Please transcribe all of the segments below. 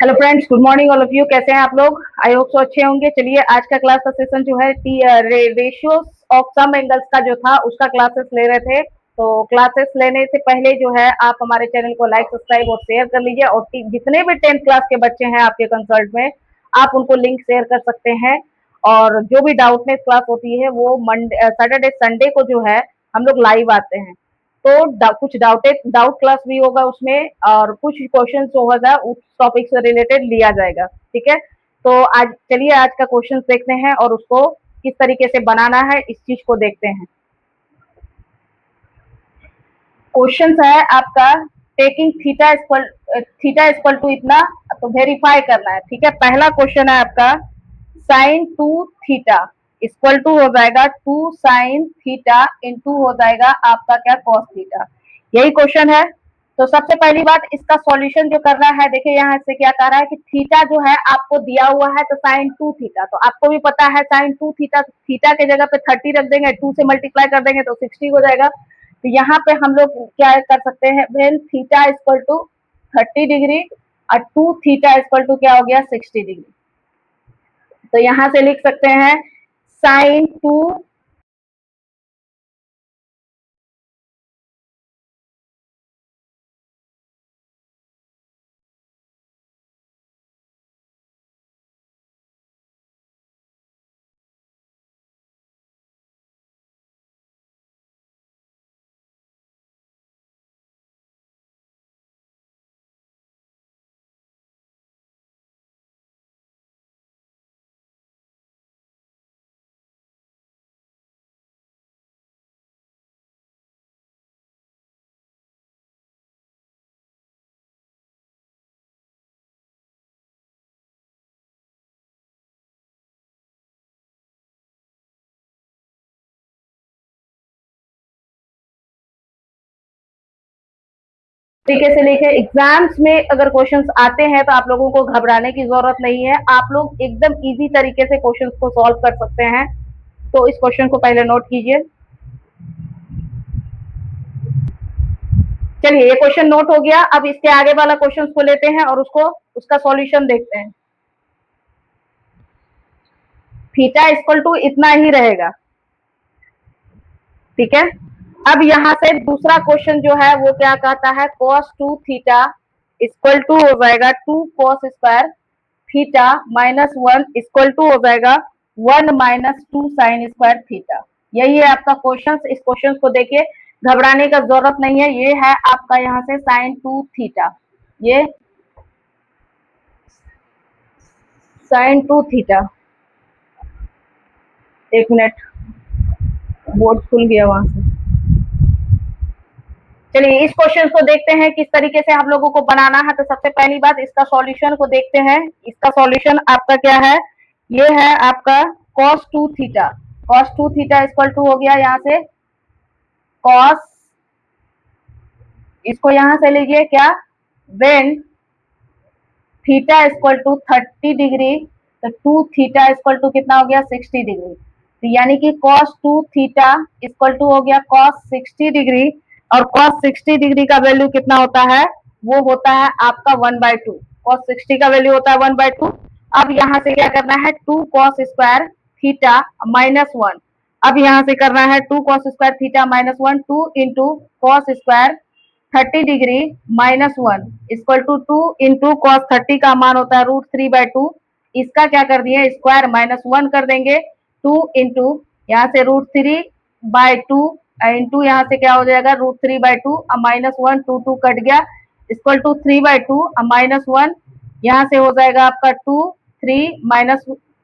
Hello friends, good morning all of you. कैसे हैं आप लोग? आई होप सो अच्छे होंगे। चलिए, आज का क्लास का सेशन जो है रेशियोज ऑफ सम एंगल्स का जो था उसका क्लासेस ले रहे थे। तो क्लासेस लेने से पहले जो है आप हमारे चैनल को लाइक, सब्सक्राइब और शेयर कर लीजिए। और जितने भी 10th क्लास के बच्चे हैं आपके कंसल्ट में, आप उनको लिंक शेयर कर सकते हैं। और जो भी डाउटनेस क्लास होती है वो मंडे, सैटरडे, संडे को जो है हम लोग लाइव आते हैं। तो कुछ डाउट क्लास भी होगा उसमें, और कुछ क्वेश्चन जो होगा उस टॉपिक से रिलेटेड लिया जाएगा। ठीक है, तो आज चलिए आज का क्वेश्चन देखते हैं और उसको किस तरीके से बनाना है इस चीज को देखते हैं। क्वेश्चन है आपका, टेकिंग थीटा इक्वल टू इतना, तो वेरीफाई करना है। ठीक है, पहला क्वेश्चन है आपका, sine two theta equal to हो जाएगा टू साइन थीटा इंटू हो जाएगा आपका क्या, कॉस थीटा। यही क्वेश्चन है। तो सबसे पहली बात, इसका सॉल्यूशन जो करना है, देखिए यहाँ से क्या कह रहा है कि थीटा जो है आपको दिया हुआ है, तो साइन टू थीटा, तो आपको भी पता है साइन टू थीटा, थीटा के जगह पे 30 रख देंगे, 2 से मल्टीप्लाई कर देंगे तो 60 हो जाएगा। तो यहाँ पे हम लोग क्या कर सकते हैं, when theta equal to 30 degree और टू थीटा इक्वल टू क्या हो गया, 60 डिग्री। तो यहां से लिख सकते हैं साइन टू तरीके से लिखे। एग्जाम्स में अगर क्वेश्चंस आते हैं तो आप लोगों को घबराने की जरूरत नहीं है, आप लोग एकदम इजी तरीके से क्वेश्चंस को सॉल्व कर सकते हैं। तो इस क्वेश्चन को पहले नोट कीजिए। चलिए, ये क्वेश्चन नोट हो गया। अब इसके आगे वाला क्वेश्चन को लेते हैं और उसका सॉल्यूशन देखते हैं। थीटा इक्वल टू इतना ही रहेगा। ठीक है, अब यहां से दूसरा क्वेश्चन जो है वो क्या कहता है, cos 2 थीटा इक्वल टू हो जाएगा 2 cos square theta minus 1 equal to हो जाएगा 1 माइनस 2 साइन स्क्वायर थीटा। यही है आपका क्वेश्चन। इस क्वेश्चन को देखिए, घबराने का जरूरत नहीं है। ये है आपका यहाँ से साइन 2 थीटा, ये साइन 2 थीटा। एक मिनट, बोर्ड खुल गया वहां से। चलिए, इस क्वेश्चन को देखते हैं किस तरीके से हम लोगों को बनाना है। तो सबसे पहली बात, इसका सॉल्यूशन को देखते हैं। इसका सॉल्यूशन आपका क्या है, ये है आपका cos 2 theta. cos 2 theta equal to हो गया यहाँ से cos, इसको यहां से लीजिए क्या, when theta equal to 30 degree, तो 2 थीटा इक्वल टू कितना हो गया, 60 डिग्री। तो यानी कि cos 2 थीटा इक्वल टू हो गया cos 60 डिग्री। और cos 60 डिग्री का वैल्यू कितना होता है, वो होता है आपका 1/2। cos 60 का वैल्यू होता है 1/2। अब यहाँ से क्या करना है, 2 cos स्क्वायर थीटा माइनस 1। अब यहाँ से करना है 2 cos square theta minus 1, 2 into cos square 30 degree minus 1 equal to 2 into cos 30 का मान होता है √3/2। इसका क्या कर दिए, स्क्वायर माइनस 1 कर देंगे। 2 इंटू यहाँ से √3/2 इंटू यहाँ से क्या हो जाएगा, √3/2 माइनस 1, 2 कट गया, इक्वल टू 3/2 माइनस 1। यहाँ से हो जाएगा आपका 2, 3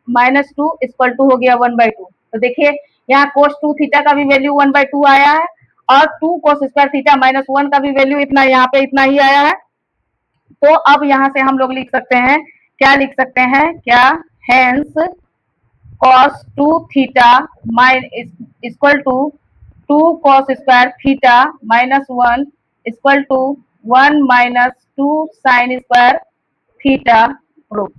माइनस 2 इक्वल टू हो गया 1/2। तो देखिए, यहाँ cos 2 थीटा का भी वैल्यू 1/2 आया है, और 2 cos स्क्वायर थीटा माइनस 1 का भी वैल्यू इतना, यहाँ पे इतना ही आया है। तो अब यहाँ से हम लोग लिख सकते हैं, क्या लिख सकते हैं, क्या, hence cos 2 theta equal to 2 cos square theta minus 1 equal to 1 minus 2 sine square theta root.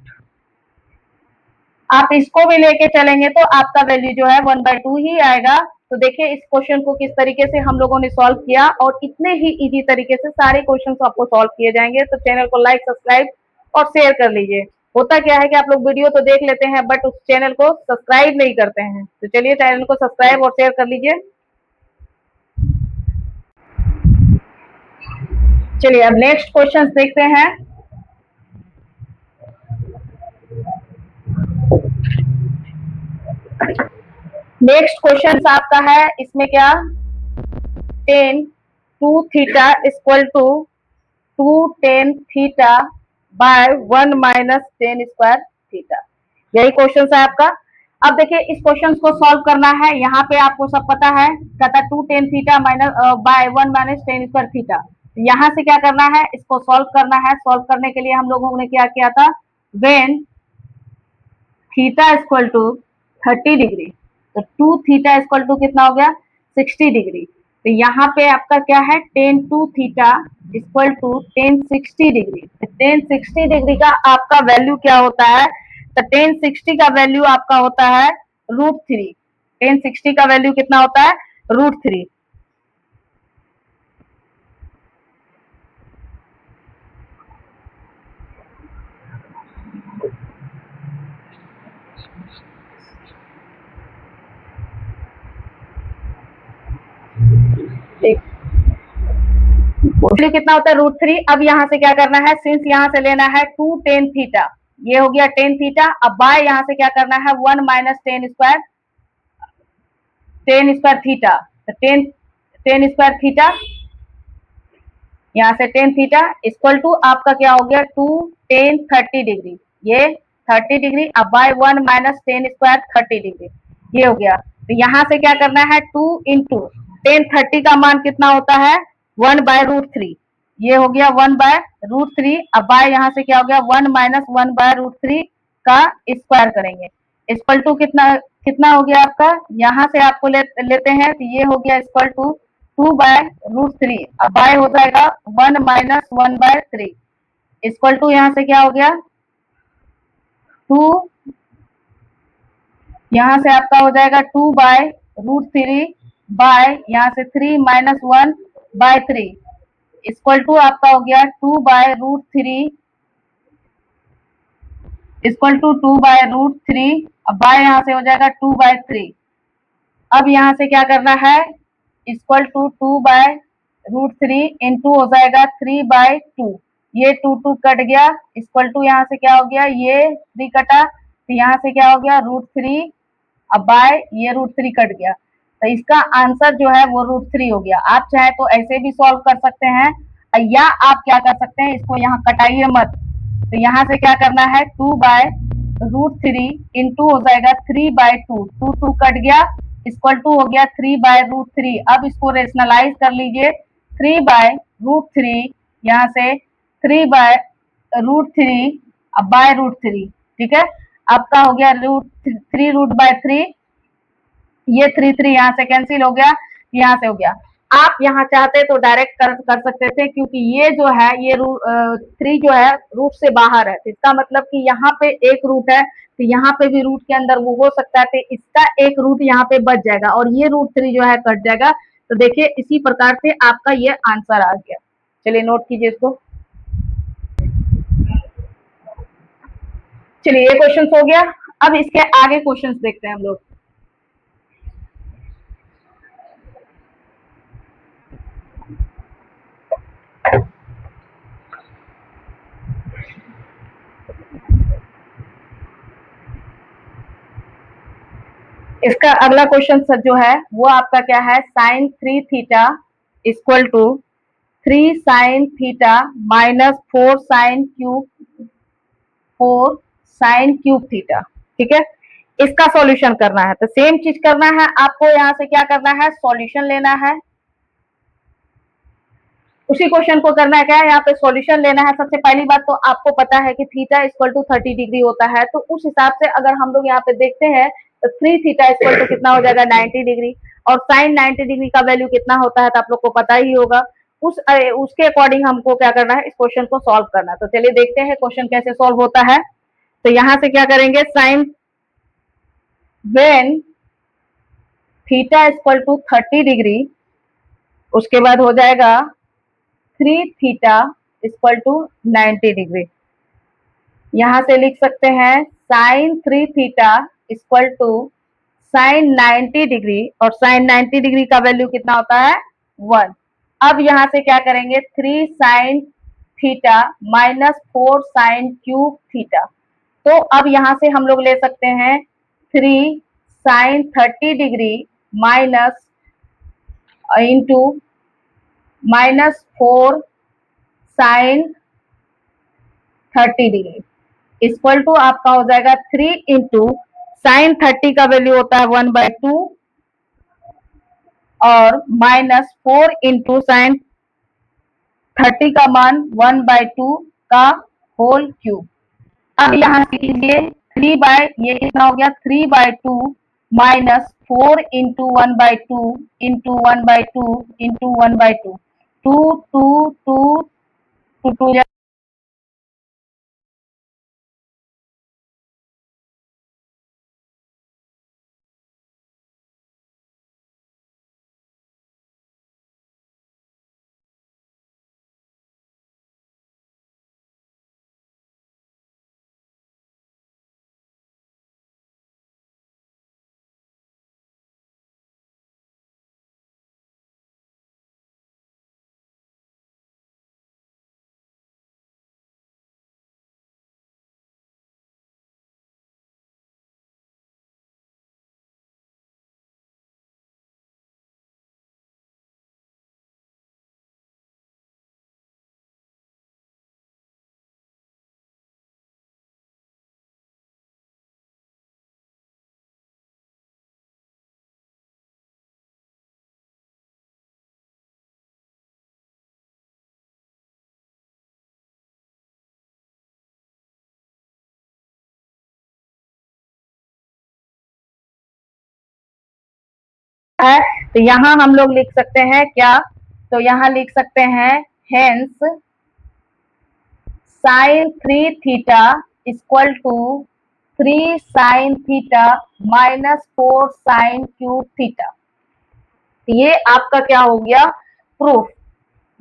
आप इसको भी लेके चलेंगे तो आपका वैल्यू जो है 1/2 ही आएगा। तो देखिए, इस क्वेश्चन को किस तरीके से हम लोगों ने सॉल्व किया, और इतने ही इजी तरीके से सारे क्वेश्चन आपको सॉल्व किए जाएंगे। तो चैनल को लाइक, सब्सक्राइब और शेयर कर लीजिए। होता क्या है कि आप लोग वीडियो तो देख लेते हैं बट उस चैनल को सब्सक्राइब नहीं करते हैं, तो चलिए चैनल को सब्सक्राइब और शेयर कर लीजिए। चलिए अब नेक्स्ट क्वेश्चन देखते हैं। नेक्स्ट क्वेश्चन आपका है, इसमें क्या, tan two theta equal to 2 tan theta by 1 minus tan square theta, यही क्वेश्चन है आपका। अब देखिए इस क्वेश्चन को सॉल्व करना है। यहाँ पे आपको सब पता है, कहता 2 tan theta minus by 1 minus tan square theta. यहाँ से क्या करना है, इसको सॉल्व करना है। सॉल्व करने के लिए हम लोगों ने क्या किया था, when theta equal to 30 degree, तो 2 थीटा इक्वल टू कितना हो गया, 60 डिग्री। तो यहाँ पे आपका क्या है, tan two theta equal to tan 60 degree. Tan 60 degree का आपका वैल्यू क्या होता है, तो टेन 60 का वैल्यू आपका होता है √3। टेन 60 का वैल्यू कितना होता है, √3। वैल्यू कितना होता है, √3। अब यहाँ से क्या करना है, सिंस यहाँ से लेना है 2 tan थीटा, ये हो गया टेन थीटा। अब बाय यहाँ से क्या करना है, 1 माइनस टेन स्क्वायर थीटा, तो टेन स्क्वायर थीटा, यहाँ से टेन थीटा इक्वल टू आपका क्या हो गया, 2 tan 30 डिग्री, ये 30 डिग्री। अब by 1 minus tan square 30 degree, ये हो गया। तो यहाँ से क्या करना है, 2 इंटू टेन 30 का मान कितना होता है, 1 बाय √3, ये हो गया 1 बाय √3। अब बाय यहाँ से क्या हो गया, 1 माइनस 1 बाय √3 का स्क्वायर करेंगे, इक्वल टू कितना कितना हो गया आपका, यहाँ से आपको लेते हैं, तो ये हो गया इक्वल टू 2 बाय √3। अब बाय हो जाएगा 1 माइनस 1 बाय 3, इक्वल टू यहाँ से क्या हो गया, 2, यहाँ से आपका हो जाएगा 2 बाय √3 बाय यहाँ से 3 माइनस 1 बाय 3, इक्वल टू आपका हो गया 2 बाय √3 इक्वल टू 2 बाय √3। अब बाय यहाँ से हो जाएगा 2 बाय 3। अब यहाँ से क्या करना है, इक्वल टू 2 बाय √3 इंटू हो जाएगा 3 बाय 2, ये 2 कट गया, इक्वल टू यहाँ से क्या हो गया, ये 3 कटा, तो यहाँ से क्या हो गया, √3। अब बाय ये √3 कट गया, तो इसका आंसर जो है वो √3 हो गया। आप चाहे तो ऐसे भी सॉल्व कर सकते हैं, या आप क्या कर सकते हैं, इसको यहाँ कटाइए मत, तो यहाँ से क्या करना है, 2 बाय √3 इंटू हो जाएगा 3 बाय 2, 2 कट गया, इक्वल टू हो गया 3 बाय √3। अब इसको रेशनलाइज कर लीजिए, 3 बाय √3, यहाँ से 3 बाय √3, अब बाय √3, ठीक है। आपका हो गया √3 ये 3 यहाँ से कैंसिल हो गया, यहाँ से हो गया। आप यहाँ चाहते तो डायरेक्ट कर सकते थे, क्योंकि ये जो है, ये 3 जो है रूट से बाहर है, तो इसका मतलब कि यहाँ पे एक रूट है, तो यहाँ पे भी रूट के अंदर वो हो सकता है, तो इसका एक रूट यहाँ पे बच जाएगा और ये √3 जो है कट जाएगा। तो देखिए इसी प्रकार से आपका ये आंसर आ गया। चलिए नोट कीजिए इसको। चलिए ये क्वेश्चन हो गया। अब इसके आगे क्वेश्चन देखते हैं हम लोग। इसका अगला क्वेश्चन जो है वो आपका क्या है, sine 3 theta equal to 3 sine theta minus 4 sine cube theta, ठीक है। इसका सॉल्यूशन करना है, तो सेम चीज करना है आपको, यहाँ से क्या करना है, सॉल्यूशन लेना है। उसी क्वेश्चन को करना है क्या है, यहाँ पे सॉल्यूशन लेना है। सबसे पहली बात तो आपको पता है कि थीटा इक्वल टू 30 डिग्री होता है, तो उस हिसाब से अगर हम लोग यहाँ पे देखते हैं तो 3 थीटा इक्वल टू कितना हो जाएगा, 90 डिग्री, और साइन 90 डिग्री का वैल्यू कितना होता है तो आप लोग को पता ही होगा। उसके अकॉर्डिंग हमको क्या करना है, इस क्वेश्चन को सॉल्व करना है। तो चलिए देखते हैं क्वेश्चन कैसे सॉल्व होता है। तो यहाँ से क्या करेंगे, sine when theta equal to 30 degree, उसके बाद हो जाएगा 3 थीटा इक्वल टू 90 डिग्री। यहाँ से लिख सकते हैं sine 3 theta equal to sine 90 degree, और साइन 90 डिग्री का वैल्यू कितना होता है 1। अब यहाँ से क्या करेंगे 3 sine theta minus 4 sine cube theta. तो अब यहाँ से हम लोग ले सकते हैं 3 sine 30 degree minus into minus 4 sine 30 degree equal to आपका हो जाएगा 3 इंटू साइन 30 का वैल्यू होता है 1/2 और माइनस 4 इंटू साइन 30 का मान 1/2 का होल क्यूब। अब यहाँ से कीजिए 3 बाय ये कितना हो गया 3/2 माइनस 4 इंटू 1/2 इंटू 1/2 इंटू 1/2 2 2 2 2 2 है। तो यहाँ हम लोग लिख सकते हैं क्या, तो यहाँ लिख सकते हैं hence sine 3 theta equal to 3 sine theta minus 4 sine cube theta. ये आपका क्या हो गया प्रूफ।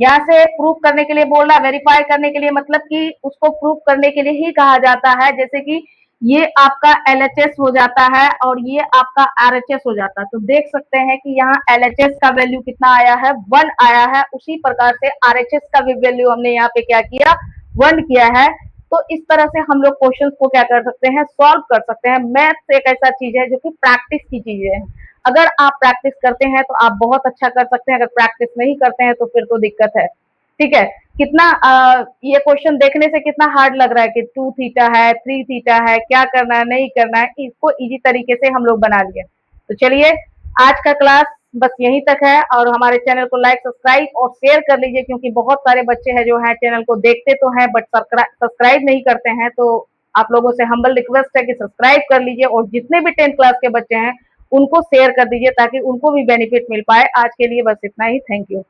यहाँ से प्रूफ करने के लिए बोल रहा है, वेरीफाई करने के लिए, मतलब कि उसको प्रूफ करने के लिए ही कहा जाता है। जैसे कि ये आपका LHS हो जाता है और ये आपका RHS हो जाता है। तो देख सकते हैं कि यहाँ LHS का वैल्यू कितना आया है 1 आया है, उसी प्रकार से RHS का भी वैल्यू हमने यहाँ पे क्या किया 1 किया है। तो इस तरह से हम लोग क्वेश्चंस को क्या कर सकते हैं सॉल्व कर सकते हैं। मैथ्स एक ऐसा चीज है जो कि प्रैक्टिस की चीजें है। अगर आप प्रैक्टिस करते हैं तो आप बहुत अच्छा कर सकते हैं, अगर प्रैक्टिस नहीं करते हैं तो फिर तो दिक्कत है। ठीक है, कितना ये क्वेश्चन देखने से कितना हार्ड लग रहा है कि 2 थीटा है 3 थीटा है, क्या करना है नहीं करना है, इसको इजी तरीके से हम लोग बना लिए। तो चलिए आज का क्लास बस यहीं तक है, और हमारे चैनल को लाइक सब्सक्राइब और शेयर कर लीजिए, क्योंकि बहुत सारे बच्चे हैं जो है चैनल को देखते तो हैं बट सब्सक्राइब नहीं करते हैं। तो आप लोगों से हम्बल रिक्वेस्ट है कि सब्सक्राइब कर लीजिए, और जितने भी 10th क्लास के बच्चे हैं उनको शेयर कर दीजिए ताकि उनको भी बेनिफिट मिल पाए। आज के लिए बस इतना ही, थैंक यू।